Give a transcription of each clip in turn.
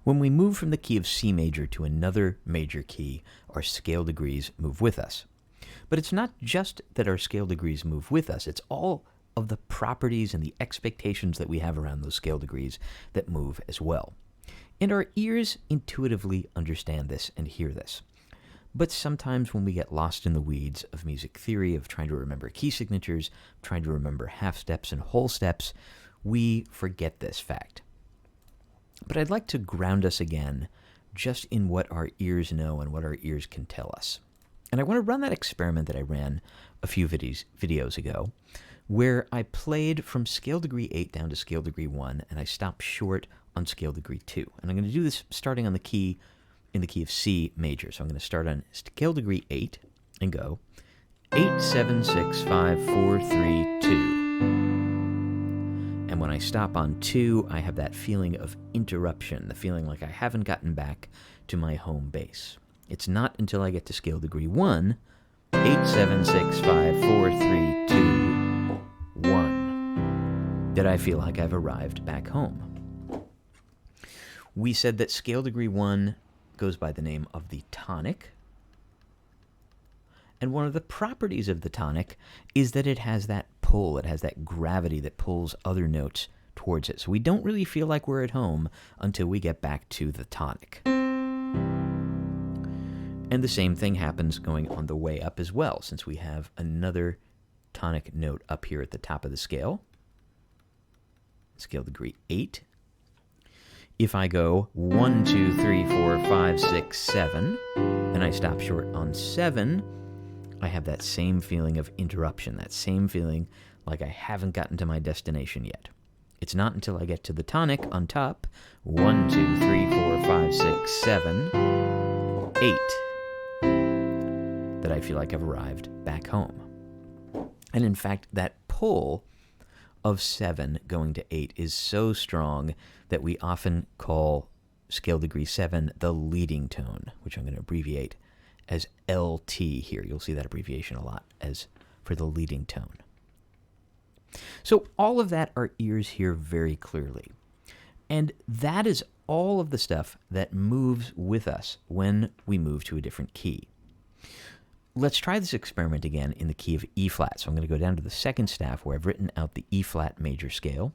When we move from the key of C major to another major key, our scale degrees move with us. But it's not just that our scale degrees move with us, it's all of the properties and the expectations that we have around those scale degrees that move as well. And our ears intuitively understand this and hear this. But sometimes when we get lost in the weeds of music theory, of trying to remember key signatures, trying to remember half steps and whole steps, we forget this fact. But I'd like to ground us again just in what our ears know and what our ears can tell us. And I want to run that experiment that I ran a few videos ago, where I played from scale degree 8 down to scale degree 1, and I stopped short on scale degree 2. And I'm going to do this starting on the key, in the key of C major. So I'm going to start on scale degree 8 and go 8, 7, 6, 5, 4, 3, 2. And when I stop on 2, I have that feeling of interruption, the feeling like I haven't gotten back to my home base. It's not until I get to scale degree 1, 8, 7, 6, 5, 4, 3, 2, 1, that I feel like I've arrived back home. We said that scale degree 1 goes by the name of the tonic. And one of the properties of the tonic is that it has that pull, it has that gravity that pulls other notes towards it. So we don't really feel like we're at home until we get back to the tonic. And the same thing happens going on the way up as well, since we have another tonic note up here at the top of the scale. Scale degree 8. If I go 1, 2, 3, 4, 5, 6, 7, and I stop short on 7, I have that same feeling of interruption, that same feeling like I haven't gotten to my destination yet. It's not until I get to the tonic on top, 1, 2, 3, 4, 5, 6, 7, 8, that I feel like I've arrived back home. And in fact, that pull of 7 going to 8 is so strong that we often call scale degree 7 the leading tone, which I'm going to abbreviate as LT here. You'll see that abbreviation a lot as for the leading tone. So all of that our ears hear very clearly. And that is all of the stuff that moves with us when we move to a different key. Let's try this experiment again in the key of E flat. So I'm going to go down to the second staff where I've written out the E flat major scale.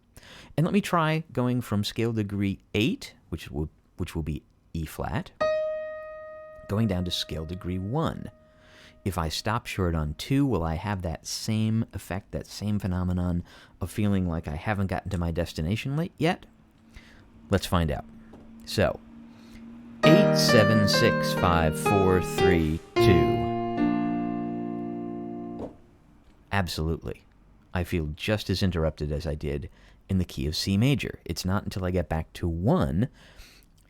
And let me try going from scale degree 8, which will be E flat, going down to scale degree 1. If I stop short on 2, will I have that same effect, that same phenomenon of feeling like I haven't gotten to my destination yet? Let's find out. So, 8, 7, 6, 5, 4, 3, 2. Absolutely. I feel just as interrupted as I did in the key of C major. It's not until I get back to 1,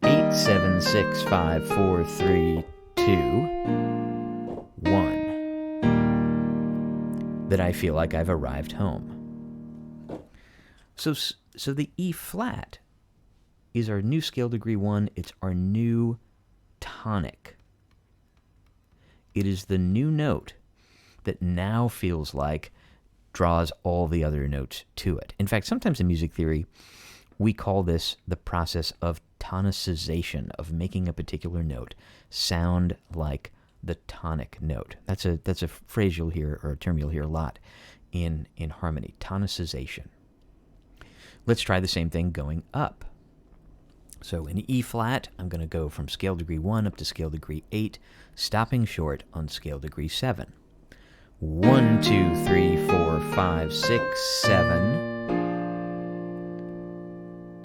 8, 7, 6, 5, 4, 3, 2, 1, that I feel like I've arrived home. So the E flat is our new scale degree 1. It's our new tonic. It is the new note that now feels like draws all the other notes to it. In fact, sometimes in music theory, we call this the process of tonicization, of making a particular note sound like the tonic note. That's a phrase you'll hear, or a term you'll hear a lot in harmony, tonicization. Let's try the same thing going up. So in E flat, I'm going to go from scale degree 1 up to scale degree 8, stopping short on scale degree 7. 1, 2, 3, 4, 5, 6, 7.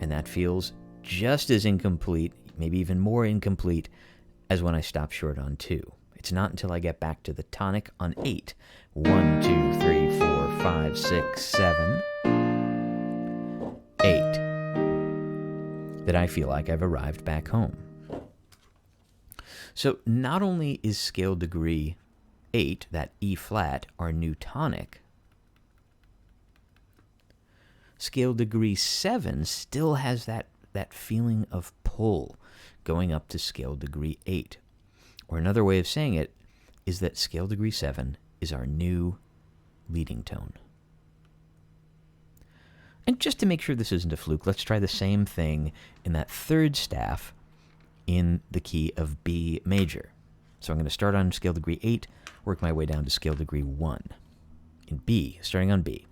And that feels just as incomplete, maybe even more incomplete, as when I stop short on 2. It's not until I get back to the tonic on 8. 1, 2, 3, 4, 5, 6, 7, 8. That I feel like I've arrived back home. So not only is scale degree 8, that E flat, our new tonic, scale degree 7 still has that feeling of pull going up to scale degree 8. Or another way of saying it is that scale degree 7 is our new leading tone. And just to make sure this isn't a fluke, let's try the same thing in that third staff in the key of B major. So I'm going to start on scale degree 8, work my way down to scale degree 1. In B, starting on B.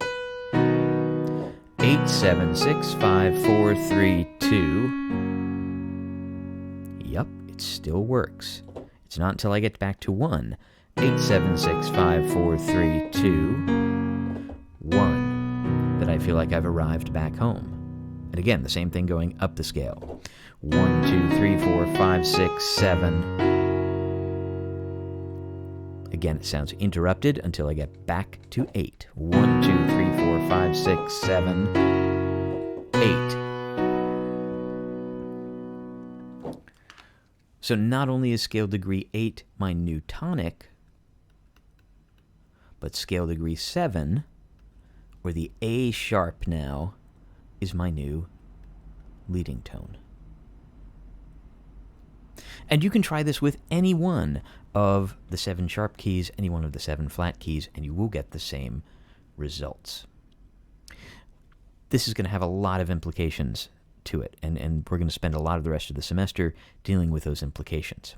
8, 7, 6, 5, 4, 3, 2. Yep, it still works. It's not until I get back to 1. 8, 7, 6, 5, 4, 3, 2, 1, that I feel like I've arrived back home. And again, the same thing going up the scale. 1, 2, 3, 4, 5, 6, 7. Again, it sounds interrupted until I get back to 8. 1, 2, 3, 4, 5, 6, 7, 8. So not only is scale degree 8 my new tonic, but scale degree 7, or the A sharp now, is my new leading tone. And you can try this with any one of the 7 sharp keys, any one of the 7 flat keys, and you will get the same results. This is going to have a lot of implications to it, and we're going to spend a lot of the rest of the semester dealing with those implications.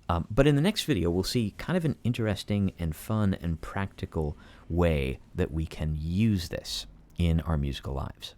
But in the next video, we'll see kind of an interesting and fun and practical way that we can use this in our musical lives.